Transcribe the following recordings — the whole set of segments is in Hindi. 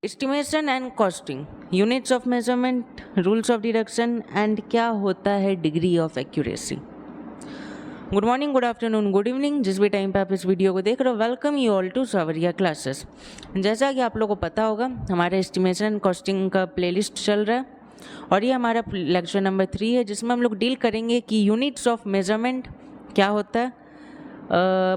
Estimation and costing, units of measurement, rules of deduction and क्या होता है degree of accuracy. Good morning, good afternoon, good evening, जिस भी टाइम पे आप इस वीडियो को देख रहे हो, वेलकम यू ऑल टू सावरिया क्लासेस। जैसा कि आप लोगों को पता होगा, हमारा एस्टिमेशन एंड कॉस्टिंग का प्लेलिस्ट चल रहा है और ये हमारा लेक्चर नंबर 3 है, जिसमें हम लोग डील करेंगे कि यूनिट्स ऑफ मेजरमेंट क्या होता है,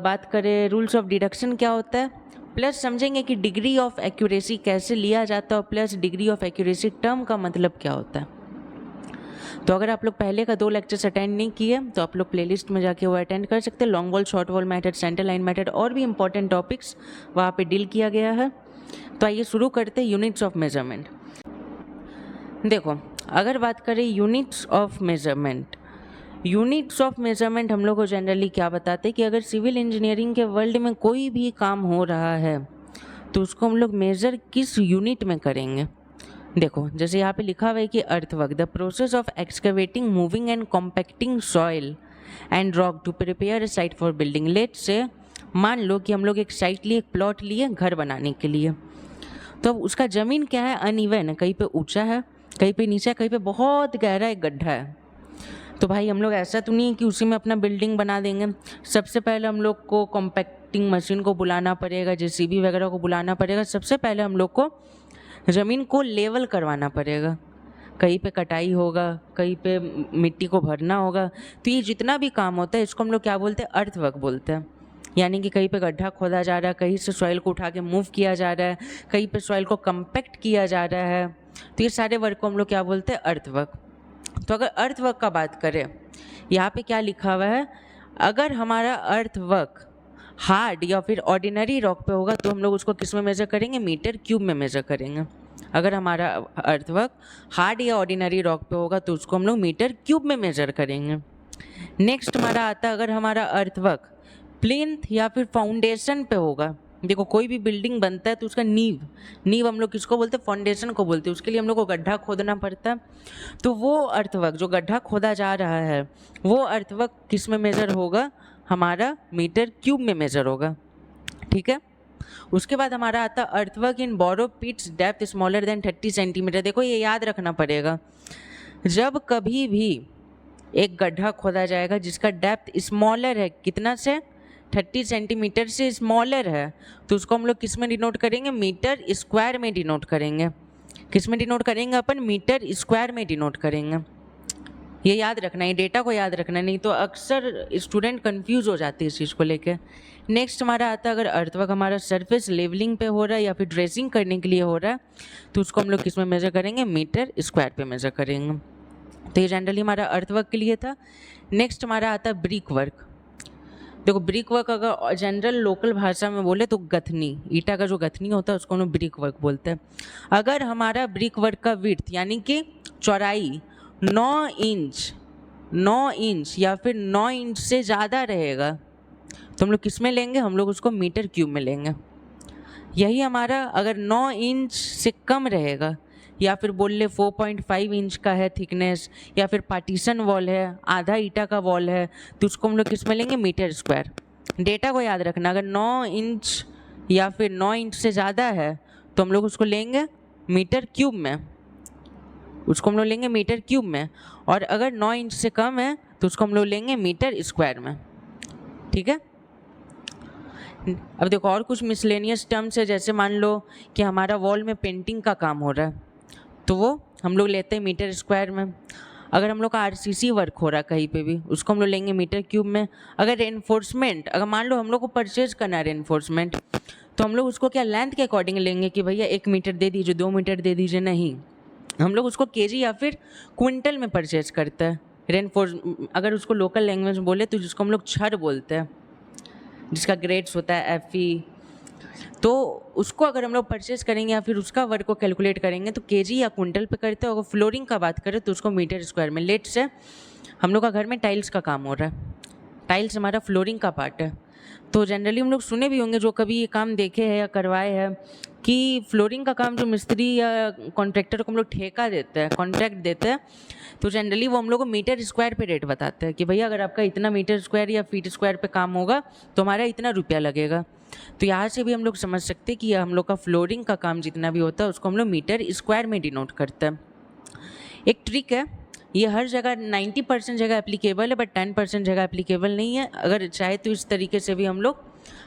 बात करें रूल्स ऑफ डिडक्शन क्या होता है, प्लस समझेंगे कि डिग्री ऑफ एक्यूरेसी कैसे लिया जाता है और plus degree of accuracy term का मतलब क्या होता है। तो अगर आप लोग पहले का 2 लेक्चर्स अटेंड नहीं किए तो आप लोग प्लेलिस्ट में जाके वो अटेंड कर सकते हैं। Long wall, short wall method, centre line method और भी इंपॉर्टेंट टॉपिक्स वहाँ पे डील किया गया है। तो आइए शुरू करते हैं यूनिट्स ऑफ मेजरमेंट। देखो, अगर बात करें units of measurement, units of measurement हम लोग को जनरली क्या बताते हैं कि अगर सिविल इंजीनियरिंग के वर्ल्ड में कोई भी काम हो रहा है तो उसको हम लोग मेज़र किस यूनिट में करेंगे। देखो, जैसे यहाँ पे लिखा हुआ है कि earthwork, the process of excavating, moving and compacting soil and rock to prepare a site for building. Let's say मान लो कि हम लोग एक साइट लिए, एक प्लॉट लिए घर बनाने के लिए, तो अब उसका ज़मीन क्या है, अनइवन है, कहीं पे ऊंचा है, कहीं पे नीचा है, कहीं पे बहुत गहरा एक गड्ढा है। तो भाई हम लोग ऐसा तो नहीं है कि उसी में अपना बिल्डिंग बना देंगे। सबसे पहले हम लोग को कॉम्पैक्टिंग मशीन को बुलाना पड़ेगा, जेसीबी वगैरह को बुलाना पड़ेगा। सबसे पहले हम लोग को ज़मीन को लेवल करवाना पड़ेगा, कहीं पे कटाई होगा, कहीं पे मिट्टी को भरना होगा। तो ये जितना भी काम होता है इसको हम लोग क्या बोलते हैं, अर्थवर्क बोलते हैं। यानी कि कहीं पे गड्ढा खोदा जा रहा है, कहीं से सॉइल को उठा के मूव किया जा रहा है, कहीं पे सॉइल को कम्पैक्ट किया जा रहा है। तो ये सारे वर्क को हम लोग क्या बोलते हैं, अर्थवर्क। तो अगर अर्थवर्क का बात करें, यहाँ पे क्या लिखा हुआ है, अगर हमारा अर्थवर्क हार्ड या फिर ऑर्डिनरी रॉक पे होगा तो हम लोग उसको किस में मेज़र करेंगे, मीटर क्यूब में मेज़र करेंगे। अगर हमारा अर्थवर्क हार्ड या ऑर्डिनरी रॉक पे होगा तो उसको हम लोग मीटर क्यूब में मेज़र करेंगे। नेक्स्ट हमारा आता है, अगर हमारा अर्थवर्क प्लिंथ या फिर फाउंडेशन पे होगा। देखो, कोई भी बिल्डिंग बनता है तो उसका नींव हम लोग किसको बोलते हैं, फाउंडेशन को बोलते हैं। उसके लिए हम लोग को गड्ढा खोदना पड़ता है। तो वो अर्थवर्क जो गड्ढा खोदा जा रहा है वो अर्थवर्क किस में मेज़र होगा, हमारा मीटर क्यूब में मेज़र होगा। ठीक है। उसके बाद हमारा आता है earthwork in borrow pits depth smaller than 30 centimetre. देखो, ये याद रखना पड़ेगा, जब कभी भी एक गड्ढा खोदा जाएगा जिसका डेप्थ स्मॉलर है, कितना से, 30 सेंटीमीटर से स्मॉलर है, तो उसको हम लोग किस में डिनोट करेंगे, मीटर स्क्वायर में डिनोट करेंगे। किस में डिनोट करेंगे अपन, मीटर स्क्वायर में डिनोट करेंगे। ये याद रखना है, डेटा को याद रखना, नहीं तो अक्सर स्टूडेंट कंफ्यूज हो जाते हैं इस चीज़ को लेकर। नेक्स्ट हमारा आता है, अगर अर्थवर्क हमारा सरफेस लेवलिंग पे हो रहा है या फिर ड्रेसिंग करने के लिए हो रहा है तो उसको हम लोग किस में मेज़र करेंगे, मीटर स्क्वायर पे मेज़र करेंगे। तो ये जनरली हमारा अर्थवर्क के लिए था। नेक्स्ट हमारा आता है ब्रिक वर्क। देखो, ब्रिक वर्क अगर जनरल लोकल भाषा में बोले तो गथनी, ईटा का जो गथनी होता है उसको हम लोग ब्रिक वर्क बोलते हैं। अगर हमारा ब्रिक वर्क का विड्थ यानी कि चौड़ाई 9 इंच या फिर 9 इंच से ज़्यादा रहेगा तो हम लोग किस में लेंगे, हम लोग उसको मीटर क्यूब में लेंगे। यही हमारा अगर 9 इंच से कम रहेगा या फिर बोल ले 4.5 इंच का है थिकनेस, या फिर पार्टीशन वॉल है, आधा ईटा का वॉल है, तो उसको हम लोग किस में लेंगे, मीटर स्क्वायर। डेटा को याद रखना, अगर 9 इंच या फिर 9 इंच से ज़्यादा है तो हम लोग उसको लेंगे मीटर क्यूब में, उसको हम लोग लेंगे मीटर क्यूब में। और अगर 9 इंच से कम है तो उसको हम लोग लेंगे मीटर स्क्वायर में। ठीक है। अब देखो, और कुछ मिसलेनियस टर्म्स है, जैसे मान लो कि हमारा वॉल में पेंटिंग का काम हो रहा है तो वो हम लोग लेते हैं मीटर स्क्वायर में। अगर हम लोग का आरसीसी वर्क हो रहा है कहीं पे भी, उसको हम लोग लेंगे मीटर क्यूब में। अगर रेनफोर्समेंट, अगर मान लो हम लोग को परचेज करना है रेनफोर्समेंट, तो हम लोग उसको क्या लेंथ के अकॉर्डिंग लेंगे कि भैया 1 मीटर दे दीजिए, 2 मीटर दे दीजिए, नहीं, हम लोग उसको केजी या फिर क्विंटल में परचेज करते हैं। अगर उसको लोकल लैंग्वेज में बोले तो जिसको हम लोग छड़ बोलते हैं, जिसका ग्रेड्स होता है FE, तो उसको अगर हम लोग परचेज करेंगे या फिर उसका वर्क को कैलकुलेट करेंगे तो केजी या क्विंटल पे करते हैं। अगर फ्लोरिंग का बात करें तो उसको मीटर स्क्वायर में। लेट से हम लोग का घर में टाइल्स का काम हो रहा है, टाइल्स हमारा फ्लोरिंग का पार्ट है, तो जनरली हम लोग सुने भी होंगे जो कभी ये काम देखे हैं या करवाए हैं कि फ्लोरिंग का काम जो मिस्त्री या कॉन्ट्रैक्टर को हम लोग ठेका देते हैं, कॉन्ट्रैक्ट देते हैं, तो जनरली वो हम लोग को मीटर स्क्वायर पे रेट बताते हैं कि भैया अगर आपका इतना मीटर स्क्वायर या फीट स्क्वायर पे काम होगा तो हमारा इतना रुपया लगेगा। तो यहाँ से भी हम लोग समझ सकते हैं कि हम लोग का फ्लोरिंग का काम जितना भी होता है उसको हम लोग मीटर स्क्वायर में डिनोट करते हैं। एक ट्रिक है, ये हर जगह 90% जगह एप्लीकेबल है बट 10% जगह एप्लीकेबल नहीं है। अगर चाहे तो इस तरीके से भी हम लोग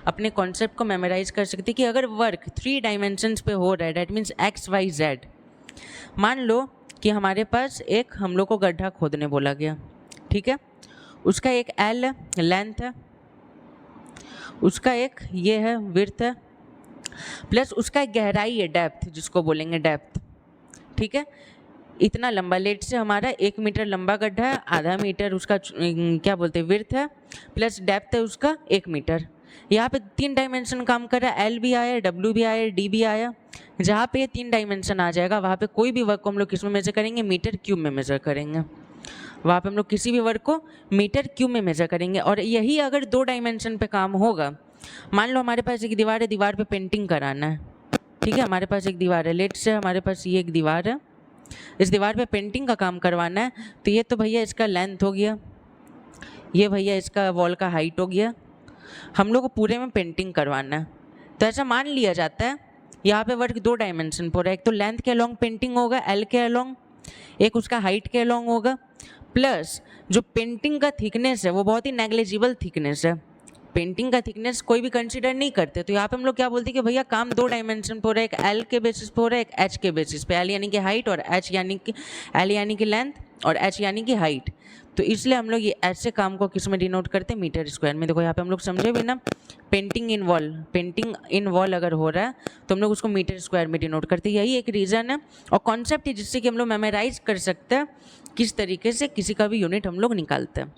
अपने कॉन्सेप्ट को मेमोराइज कर सकते हैं कि अगर वर्क 3 डायमेंशंस पे हो रहा है, that means X Y Z. मान लो कि हमारे पास एक हम लोग को गड्ढा खोदने बोला गया, ठीक है, उसका एक एल लेंथ है, उसका एक ये है विड्थ है, प्लस उसका एक गहराई है डेप्थ, जिसको बोलेंगे डेप्थ, ठीक है। इतना लंबा, लेट से हमारा 1 मीटर लंबा गड्ढा है, आधा मीटर उसका क्या बोलते हैं विड्थ है, प्लस डेप्थ है उसका 1 मीटर। यहाँ पे 3 डायमेंशन काम कर रहा है, एल भी आया, डब्ल्यू भी आया, डी भी आया। जहाँ पे ये 3 डायमेंशन आ जाएगा वहाँ पे कोई भी वर्क को हम लोग किस में मेजर करेंगे, मीटर क्यूब में मेजर करेंगे। वहाँ पे हम लोग किसी भी वर्क को मीटर क्यूब में मेजर करेंगे। और यही अगर 2 डायमेंशन पे काम होगा, मान लो हमारे पास एक दीवार है, दीवार पे पेंटिंग कराना है, ठीक है, हमारे पास एक दीवार है, लेट से हमारे पास ये एक दीवार है, इस दीवार पे पेंटिंग का काम करवाना है। तो ये तो भैया इसका लेंथ हो गया, ये भैया इसका वॉल का हाइट हो गया, हम लोग को पूरे में पेंटिंग करवाना है। तो ऐसा मान लिया जाता है यहाँ पे वर्क 2 डायमेंशन पर है, एक तो लेंथ के अलोंग पेंटिंग होगा एल के अलोंग, एक उसका हाइट के अलोंग होगा, प्लस जो पेंटिंग का थिकनेस है वो बहुत ही नेग्लिजिबल थिकनेस है, पेंटिंग का थिकनेस कोई भी कंसीडर नहीं करते। तो यहाँ पे हम लोग क्या बोलते हैं कि भैया काम 2 डायमेंशन पर हो रहा है, एक एल के बेसिस पर हो रहा है, एक एच के बेसिस पे, एल यानी कि हाइट और एच यानी कि एल यानी कि लेंथ और एच यानी कि हाइट। तो इसलिए हम लोग ये ऐसे काम को किस में डिनोट करते हैं, मीटर स्क्वायर में। देखो यहाँ पे हम लोग समझे भी ना, पेंटिंग इन वॉल अगर हो रहा है तो हम लोग उसको मीटर स्क्वायर में डिनोट करते हैं। यही एक रीज़न है और कॉन्सेप्ट है जिससे कि हम लोग मेमोराइज कर सकते हैं किस तरीके से किसी का भी यूनिट हम लोग निकालते हैं।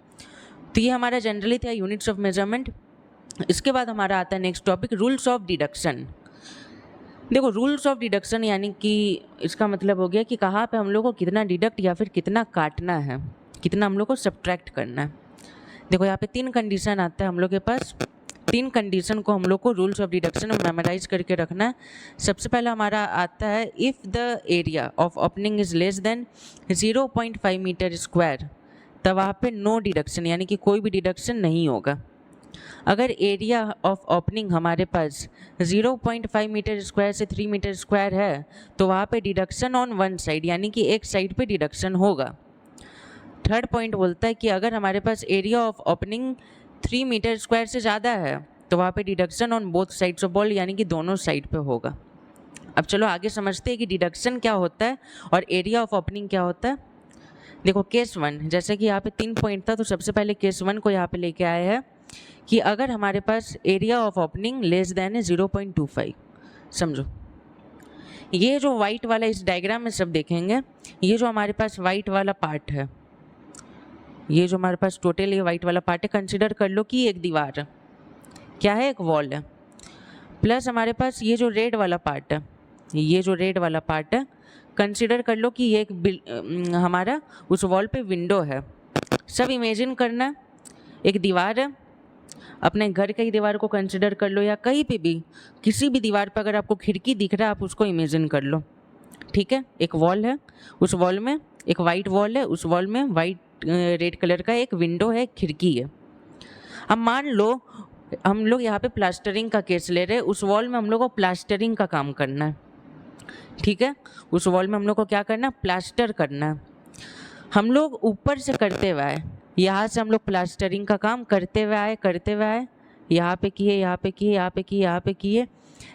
तो ये हमारा जनरली था यूनिट्स ऑफ मेजरमेंट। इसके बाद हमारा आता है next topic, rules of deduction. देखो रूल्स ऑफ डिडक्शन यानी कि इसका मतलब हो गया कि कहाँ पे हम लोग को कितना डिडक्ट या फिर कितना काटना है, कितना हम लोग को सब्ट्रैक्ट करना है। देखो यहाँ पे 3 कंडीशन आता है हम लोग के पास, 3 कंडीशन को हम लोग को रूल्स ऑफ डिडक्शन में मेमोराइज करके रखना है। सबसे पहला हमारा आता है, if the area of opening is less than 0.5 metre square, तब वहाँ पे नो डिडक्शन यानी कि कोई भी डिडक्शन नहीं होगा। अगर एरिया ऑफ ओपनिंग हमारे पास 0.5 मीटर स्क्वायर से 3 मीटर स्क्वायर है तो वहाँ पे डिडक्शन ऑन वन साइड यानी कि एक साइड पे डिडक्शन होगा। थर्ड पॉइंट बोलता है कि अगर हमारे पास area of opening 3 metre square से ज़्यादा है तो वहाँ पे deduction on both sides of wall यानी कि दोनों साइड पे होगा। अब चलो आगे समझते हैं कि डिडक्शन क्या होता है और एरिया ऑफ ओपनिंग क्या होता है। देखो केस 1, जैसे कि यहाँ पे 3 पॉइंट था तो सबसे पहले केस 1 को यहाँ पे लेके आए हैं कि अगर हमारे पास area of opening less than है 0.25। समझो ये जो वाइट वाला इस डायग्राम में सब देखेंगे, ये जो हमारे पास वाइट वाला पार्ट है, ये जो हमारे पास टोटल ये वाइट वाला पार्ट है, कंसिडर कर लो कि एक दीवार है, क्या है, एक वॉल है, प्लस हमारे पास ये जो रेड वाला पार्ट है, ये जो रेड वाला पार्ट है, कंसिडर कर लो कि ये एक हमारा उस वॉल पे विंडो है। सब इमेजिन करना, एक दीवार है, अपने घर की दीवार को कंसिडर कर लो या कहीं पे भी किसी भी दीवार पर अगर आपको खिड़की दिख रहा है आप उसको इमेजिन कर लो, ठीक है। एक वॉल है, उस वॉल में एक वाइट वॉल है, उस वॉल में वाइट रेड कलर का एक विंडो है, खिड़की है। अब मान लो हम लोग यहाँ पे प्लास्टरिंग का केस ले रहे हैं, उस वॉल में हम लोग को प्लास्टरिंग का काम करना है, ठीक है। उस वॉल में हम लोग को क्या करना है, प्लास्टर करना है। हम लोग ऊपर से करते हुए आए, यहाँ से हम लोग प्लास्टरिंग का काम करते हुए आए, यहाँ पे किए, यहाँ पे किए, यहाँ पे किए, यहाँ पे किए,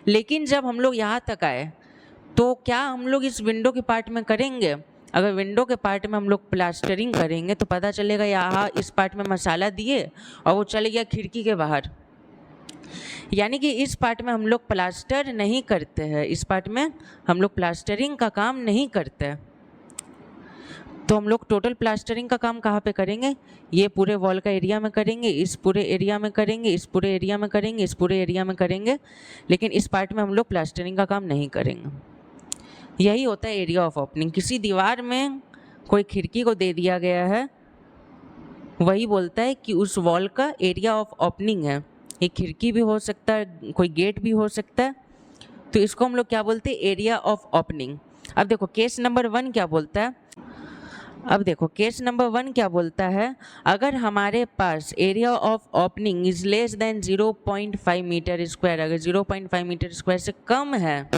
लेकिन जब हम लोग यहाँ तक आए तो क्या हम लोग इस विंडो के पार्ट में करेंगे? अगर विंडो के पार्ट में हम लोग प्लास्टरिंग करेंगे तो पता चलेगा यहाँ इस पार्ट में मसाला दिए और वो चले गया खिड़की के बाहर, यानी कि इस पार्ट में हम लोग प्लास्टर नहीं करते हैं, इस पार्ट में हम लोग प्लास्टरिंग का काम नहीं करते हैं। तो हम लोग टोटल प्लास्टरिंग का काम कहाँ पे करेंगे? ये पूरे वॉल का एरिया में करेंगे, इस पूरे एरिया में करेंगे, इस पूरे एरिया में करेंगे, इस पूरे एरिया में करेंगे, लेकिन इस पार्ट में हम लोग प्लास्टरिंग का काम नहीं करेंगे। यही होता है एरिया ऑफ ओपनिंग। किसी दीवार में कोई खिड़की को दे दिया गया है, वही बोलता है कि उस वॉल का एरिया ऑफ ओपनिंग है। एक खिड़की भी हो सकता है, कोई गेट भी हो सकता है, तो इसको हम लोग क्या बोलते हैं, एरिया ऑफ ओपनिंग। अब देखो केस नंबर 1 क्या बोलता है, अब देखो केस नंबर 1 क्या बोलता है, अगर हमारे पास area of opening is less than 0.5 metre square, अगर 0.5 मीटर स्क्वायर से कम है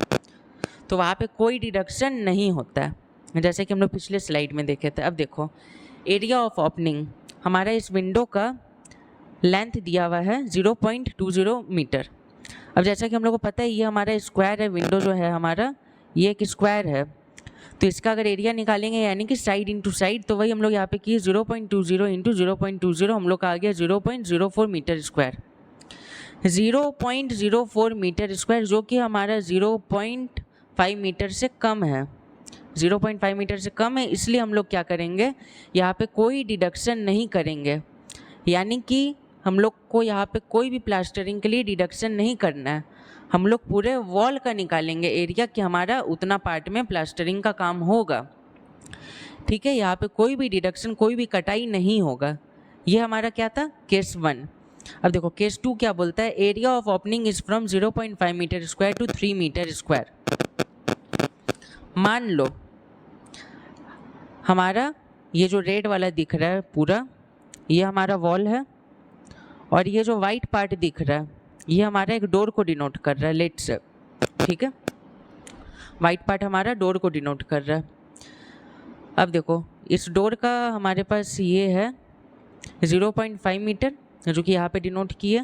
तो वहाँ पे कोई डिडक्शन नहीं होता है, जैसे कि हम लोग पिछले स्लाइड में देखे थे। अब देखो एरिया ऑफ ओपनिंग, हमारा इस विंडो का लेंथ दिया हुआ है 0.20 मीटर। अब जैसा कि हम लोग को पता है ये हमारा स्क्वायर है, विंडो जो है हमारा ये एक स्क्वायर है, तो इसका अगर एरिया निकालेंगे यानी कि साइड इंटू साइड, तो वही हम लोग यहाँ पे किए 0.20 इंटू 0.20, हम लोग का आ गया 0.04 मीटर स्क्वायर। 0.04 मीटर स्क्वायर जो कि हमारा 0.5 मीटर से कम है, 0.5 मीटर से कम है, इसलिए हम लोग क्या करेंगे, यहाँ पे कोई डिडक्शन नहीं करेंगे, यानी कि हम लोग को यहाँ पे कोई भी प्लास्टरिंग के लिए डिडक्शन नहीं करना है। हम लोग पूरे वॉल का निकालेंगे एरिया कि हमारा उतना पार्ट में प्लास्टरिंग का काम होगा। ठीक है, यहाँ पे कोई भी डिडक्शन, कोई भी कटाई नहीं होगा। ये हमारा क्या था, केस 1। अब देखो केस 2 क्या बोलता है, area of opening is from 0.5 metre square to 3 metre square. मान लो हमारा ये जो रेड वाला दिख रहा है पूरा, ये हमारा वॉल है, और ये जो वाइट पार्ट दिख रहा है ये हमारा एक डोर को डिनोट कर रहा है, लेट्स से। ठीक है, वाइट पार्ट हमारा डोर को डिनोट कर रहा है। अब देखो इस डोर का हमारे पास ये है 0.5 मीटर जो कि यहाँ पे डिनोट किए,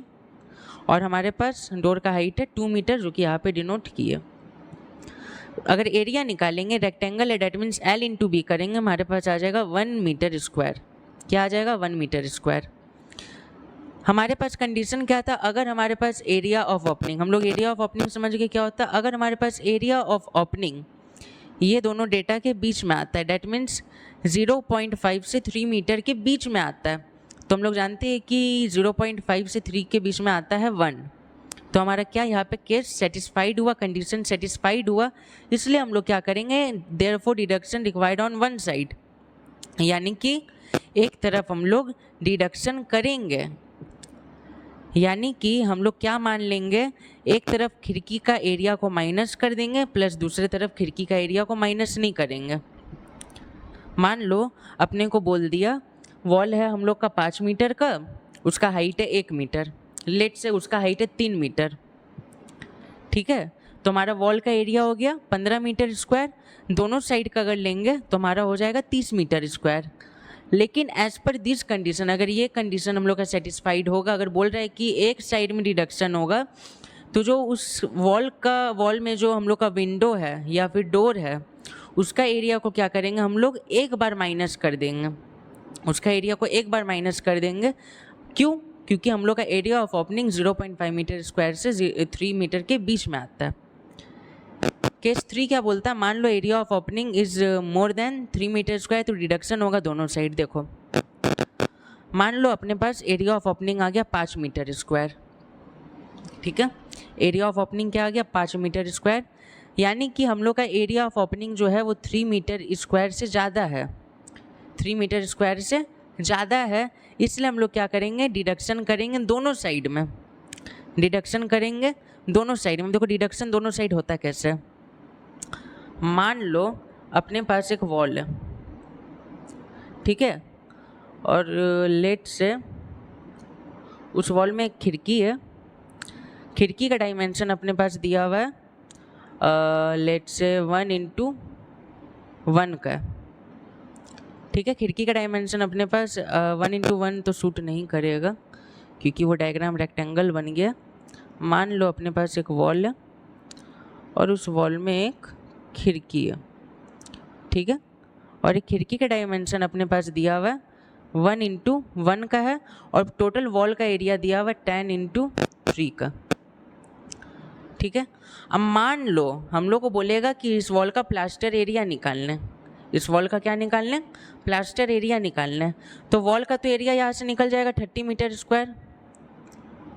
और हमारे पास डोर का हाइट है 2 मीटर जो कि यहाँ पे डिनोट किए। अगर एरिया निकालेंगे रेक्टेंगल है, that means L into B करेंगे, हमारे पास आ जाएगा 1 मीटर स्क्वायर। क्या आ जाएगा, 1 मीटर स्क्वायर। हमारे पास कंडीशन क्या था, अगर हमारे पास एरिया ऑफ ओपनिंग, हम लोग एरिया ऑफ ओपनिंग समझ गए क्या होता है, अगर हमारे पास एरिया ऑफ ओपनिंग ये दोनों डेटा के बीच में आता है, डेट मीन्स 0.5 से 3 मीटर के बीच में आता है, तो हम लोग जानते हैं कि 0.5 से 3 के बीच में आता है 1, तो हमारा क्या यहाँ पे केस सेटिस्फाइड हुआ, कंडीशन सेटिस्फाइड हुआ, इसलिए हम लोग क्या करेंगे, therefore deduction required on one side, यानी कि एक तरफ हम लोग डिडक्शन करेंगे, यानी कि हम लोग क्या मान लेंगे, एक तरफ खिड़की का एरिया को माइनस कर देंगे प्लस दूसरे तरफ खिड़की का एरिया को माइनस नहीं करेंगे। मान लो अपने को बोल दिया वॉल है हम लोग का 5 मीटर का, उसका हाइट है 1 मीटर, लेट से उसका हाइट है 3 मीटर। ठीक है, तो हमारा वॉल का एरिया हो गया 15 मीटर स्क्वायर, दोनों साइड का अगर लेंगे तो हमारा हो जाएगा 30 मीटर स्क्वायर। लेकिन एज पर दिस कंडीशन, अगर ये कंडीशन हम लोग का सेटिस्फाइड होगा, अगर बोल रहा है कि एक साइड में डिडक्शन होगा, तो जो उस वॉल में जो हम लोग का विंडो है या फिर डोर है उसका एरिया को क्या करेंगे, हम लोग एक बार माइनस कर देंगे, उसका एरिया को एक बार माइनस कर देंगे। क्यों, क्योंकि हम लोग का area of opening 0.5 metre square से 3 मीटर के बीच में आता है। केस 3 क्या बोलता है, मान लो area of opening is more than 3 metre square, तो डिडक्शन होगा दोनों साइड। देखो मान लो अपने पास एरिया ऑफ ओपनिंग आ गया 5 मीटर स्क्वायर। ठीक है, एरिया ऑफ ओपनिंग क्या आ गया, 5 मीटर स्क्वायर, यानी कि हम लोग का एरिया ऑफ ओपनिंग जो है वो 3 मीटर स्क्वायर से ज़्यादा है, 3 मीटर स्क्वायर से ज़्यादा है, इसलिए हम लोग क्या करेंगे, डिडक्शन करेंगे दोनों साइड में, डिडक्शन करेंगे दोनों साइड में। देखो डिडक्शन दोनों साइड होता कैसे, मान लो अपने पास एक वॉल है, ठीक है, और लेट से उस वॉल में एक खिड़की है, खिड़की का डायमेंशन अपने पास दिया हुआ है लेट से 1 इंटू 1 का। ठीक है, खिड़की का डायमेंशन अपने पास 1 इंटू 1 तो सूट नहीं करेगा क्योंकि वो डायग्राम रेक्टेंगल बन गया। मान लो अपने पास एक वॉल है और उस वॉल में एक खिड़की है, ठीक है, और एक खिड़की का डायमेंशन अपने पास दिया हुआ है 1 इंटू 1 का है, और टोटल वॉल का एरिया दिया हुआ है 10 इंटू 3 का। ठीक है, अब मान लो हम लोग को बोलेगा कि इस वॉल का प्लास्टर एरिया निकालना है, इस वॉल का क्या निकालना है, प्लास्टर एरिया निकालना है, तो वॉल का तो एरिया यहाँ से निकल जाएगा 30 मीटर स्क्वायर,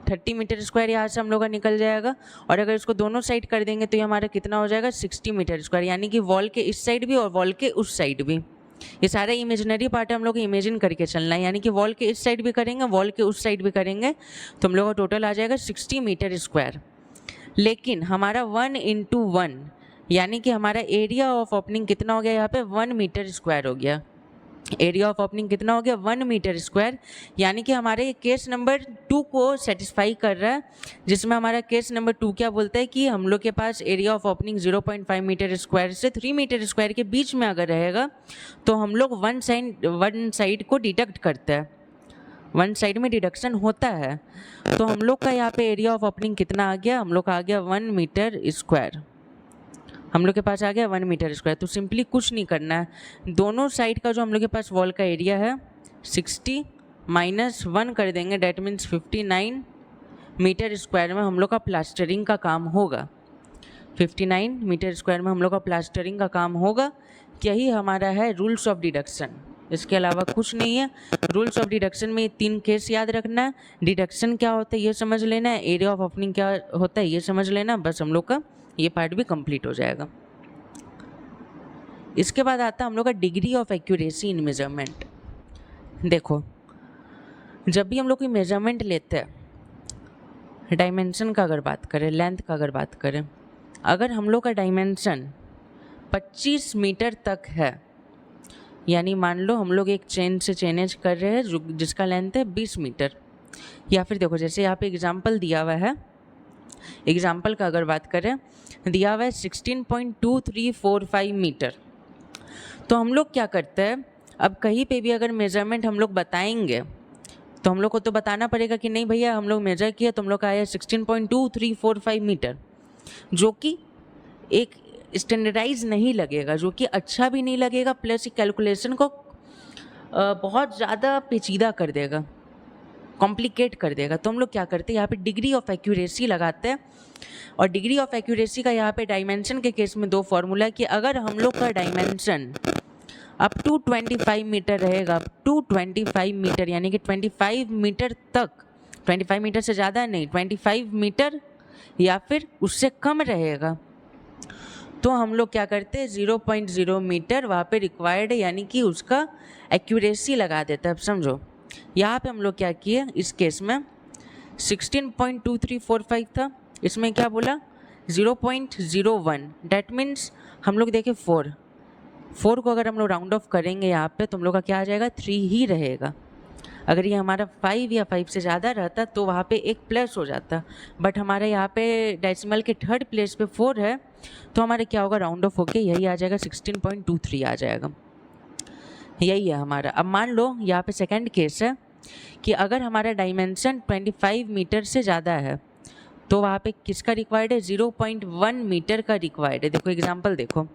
30 मीटर स्क्वायर यहाँ से हम लोग का निकल जाएगा, और अगर इसको दोनों साइड कर देंगे तो ये हमारा कितना हो जाएगा 60 मीटर स्क्वायर, यानी कि वॉल के इस साइड भी और वॉल के उस साइड भी। ये सारा इमेजिनरी पार्ट है, हम लोग को इमेजिन करके चलना है, यानी कि वॉल के इस साइड भी करेंगे वॉल के उस साइड भी करेंगे, तो हम लोग का टोटल आ जाएगा 60 मीटर स्क्वायर। लेकिन हमारा 1 × 1 यानी कि हमारा एरिया ऑफ ओपनिंग कितना हो गया यहाँ पे 1 मीटर स्क्वायर हो गया। एरिया ऑफ ओपनिंग कितना हो गया 1 मीटर स्क्वायर, यानी कि हमारे केस नंबर 2 को सेटिस्फाई कर रहा है, जिसमें हमारा केस नंबर 2 क्या बोलता है कि हम लोग के पास area of opening 0.5 metre square से 3 मीटर स्क्वायर के बीच में अगर रहेगा तो हम लोग वन साइड को डिडक्ट करते हैं, वन साइड में डिडक्शन होता है। तो हम लोग का यहाँ पे एरिया ऑफ ओपनिंग कितना आ गया, हम लोग का आ गया 1 मीटर स्क्वायर, हम लोग के पास आ गया 1 मीटर स्क्वायर। तो सिंपली कुछ नहीं करना है, दोनों साइड का जो हम लोग के पास वॉल का एरिया है 60 - 1 कर देंगे, डैट मीन्स 59 मीटर स्क्वायर में हम लोग का प्लास्टरिंग का काम होगा। 59 मीटर स्क्वायर में हम लोग का प्लास्टरिंग का काम होगा। यही हमारा है रूल्स ऑफ डिडक्शन, इसके अलावा कुछ नहीं है। रूल्स ऑफ डिडक्शन में 3 केस याद रखना है, डिडक्शन क्या होता है ये समझ लेना है, एरिया ऑफ ओपनिंग क्या होता है ये समझ लेना, बस हम लोग का ये पार्ट भी कंप्लीट हो जाएगा। इसके बाद आता है हम लोग का degree of accuracy in measurement. देखो, जब भी हम लोग कोई मेजरमेंट लेते हैं, डायमेंशन का अगर बात करें, लेंथ का अगर बात करें, अगर हम लोग का डायमेंशन 25 मीटर तक है, यानी मान लो हम लोग एक चेन से चेनेज कर रहे हैं जिसका लेंथ है 20 मीटर, या फिर देखो जैसे यहाँ पे एग्जाम्पल दिया हुआ है, एग्जाम्पल का अगर बात करें दिया हुआ है 16.2345 मीटर। तो हम लोग क्या करते हैं, अब कहीं पे भी अगर मेजरमेंट हम लोग बताएंगे तो हम लोग को तो बताना पड़ेगा कि नहीं भैया हम लोग मेजर किया तो हम लोग का आया 16.2345 मीटर, जो कि एक स्टैंडर्डाइज नहीं लगेगा, जो कि अच्छा भी नहीं लगेगा, प्लस कैलकुलेशन को बहुत ज़्यादा पेचीदा कर देगा, कॉम्प्लिकेट कर देगा। तो हम लोग क्या करते हैं, यहाँ पे डिग्री ऑफ एक्यूरेसी लगाते हैं। और डिग्री ऑफ एक्यूरेसी का यहाँ पे डायमेंशन के केस में 2 फॉर्मूला कि अगर हम लोग का डायमेंशन अप टू 25 मीटर रहेगा, अप टू 25 मीटर यानी कि 25 मीटर तक, 25 मीटर से ज़्यादा नहीं, 25 मीटर या फिर उससे कम रहेगा, तो हम लोग क्या करते हैं 0.0 मीटर वहाँ पे रिक्वायर्ड है, यानी कि उसका एक्यूरेसी लगा देता है। अब समझो यहाँ पे हम लोग क्या किए, इस केस में 16.2345 था, इसमें क्या बोला 0.01, डैट मीन्स हम लोग देखें 4 को अगर हम लोग राउंड ऑफ करेंगे यहाँ पे तो हम लोग का क्या आ जाएगा 3 ही रहेगा। अगर ये हमारा 5 या 5 से ज़्यादा रहता तो वहाँ पे एक प्लस हो जाता, बट हमारे यहाँ पे डेसिमल के 3rd प्लेस पे 4 है, तो हमारे क्या होगा राउंड ऑफ होके यही आ जाएगा 16.23 आ जाएगा, यही है हमारा। अब मान लो यहाँ पे सेकंड केस है कि अगर हमारा डायमेंशन 25 मीटर से ज़्यादा है तो वहाँ पे किसका रिक्वायर्ड है 0.1 मीटर का रिक्वायर्ड है। देखो एग्जांपल देखो,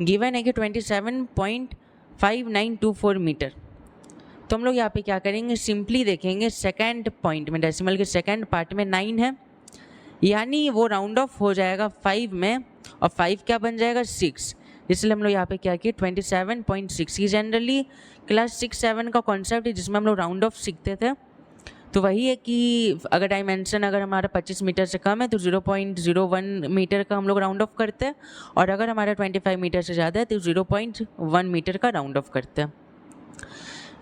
गिवन है कि 27.5924 मीटर, तो हम लोग यहाँ पे क्या करेंगे, सिंपली देखेंगे सेकंड पॉइंट में, डेसिमल के सेकंड पार्ट में 9 है, यानी वो राउंड ऑफ हो जाएगा 5 में, और 5 क्या बन जाएगा 6, इसलिए हम लोग यहाँ पे क्या किए 27.6। ये जनरली क्लास 6-7 का कॉन्सेप्ट है जिसमें हम लोग राउंड ऑफ सीखते थे। तो वही है कि अगर डायमेंशन अगर हमारा 25 मीटर से कम है तो 0.01 मीटर का हम लोग राउंड ऑफ करते हैं, और अगर हमारा 25 मीटर से ज़्यादा है तो 0.1 मीटर का राउंड ऑफ करते हैं।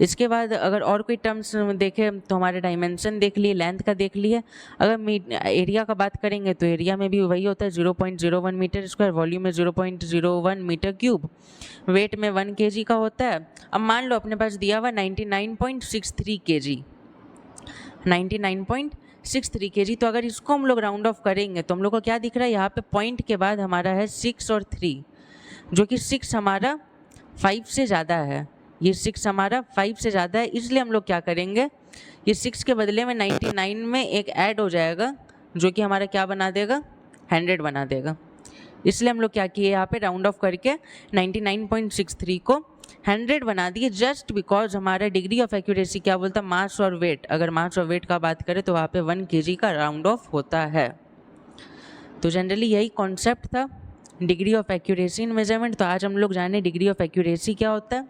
इसके बाद अगर और कोई टर्म्स देखें तो हमारे डायमेंशन देख लिए, लेंथ का देख लिए, अगर एरिया का बात करेंगे तो एरिया में भी वही होता है 0.01 मीटर स्क्वायर, वॉल्यूम में 0.01 मीटर क्यूब, वेट में 1 kg का होता है। अब मान लो अपने पास दिया हुआ 99.63 kg, 99.63 kg, तो अगर इसको हम लोग राउंड ऑफ करेंगे तो हम लोग को क्या दिख रहा है, यहाँ पे पॉइंट के बाद हमारा है 6 और 3, जो कि 6 हमारा 5 से ज़्यादा है, ये 6 हमारा 5 से ज़्यादा है, इसलिए हम लोग क्या करेंगे, ये 6 के बदले में 99 में एक ऐड हो जाएगा जो कि हमारा क्या बना देगा 100 बना देगा। इसलिए हम लोग क्या किए, यहाँ पे राउंड ऑफ करके 99.63 को 100 बना दिए, जस्ट बिकॉज हमारा डिग्री ऑफ एक्यूरेसी क्या बोलता है, मास और वेट। अगर मास और वेट का बात करें तो वहाँ पे 1 kg का राउंड ऑफ होता है। तो जनरली यही कॉन्सेप्ट था degree of accuracy in measurement. तो आज हम लोग जाने डिग्री ऑफ एक्यूरेसी क्या होता है,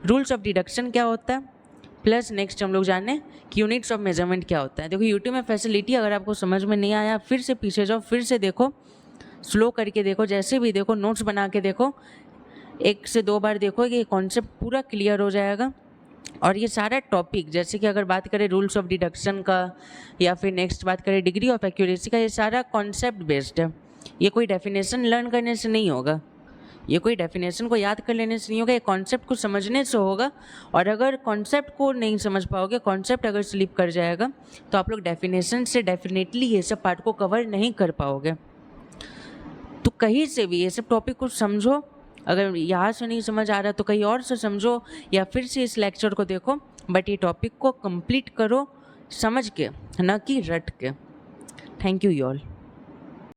रूल्स ऑफ डिडक्शन क्या होता है, प्लस नेक्स्ट हम लोग जाने कि यूनिट्स ऑफ मेजरमेंट क्या होता है। देखो यूट्यूब में फैसिलिटी, अगर आपको समझ में नहीं आया फिर से पीछे जाओ, फिर से देखो, स्लो करके देखो, जैसे भी देखो, नोट्स बना के देखो, 1 से 2 बार देखो कि कॉन्सेप्ट पूरा क्लियर हो जाएगा। और ये सारा टॉपिक, जैसे कि अगर बात करें रूल्स ऑफ डिडक्शन का या फिर नेक्स्ट बात करें डिग्री ऑफ एक्यूरेसी का, ये सारा कॉन्सेप्ट बेस्ड है। ये कोई डेफिनेशन लर्न करने से नहीं होगा, ये कोई डेफिनेशन को याद कर लेने से नहीं होगा, ये कॉन्सेप्ट को समझने से होगा। और अगर कॉन्सेप्ट को नहीं समझ पाओगे, कॉन्सेप्ट अगर स्लिप कर जाएगा, तो आप लोग डेफिनेशन से डेफिनेटली ये सब पार्ट को कवर नहीं कर पाओगे। तो कहीं से भी ये सब टॉपिक को समझो, अगर यहाँ से नहीं समझ आ रहा तो कहीं और से समझो या फिर से इस लेक्चर को देखो, बट ये टॉपिक को कंप्लीट करो समझ के, ना कि रट के। Thank you all.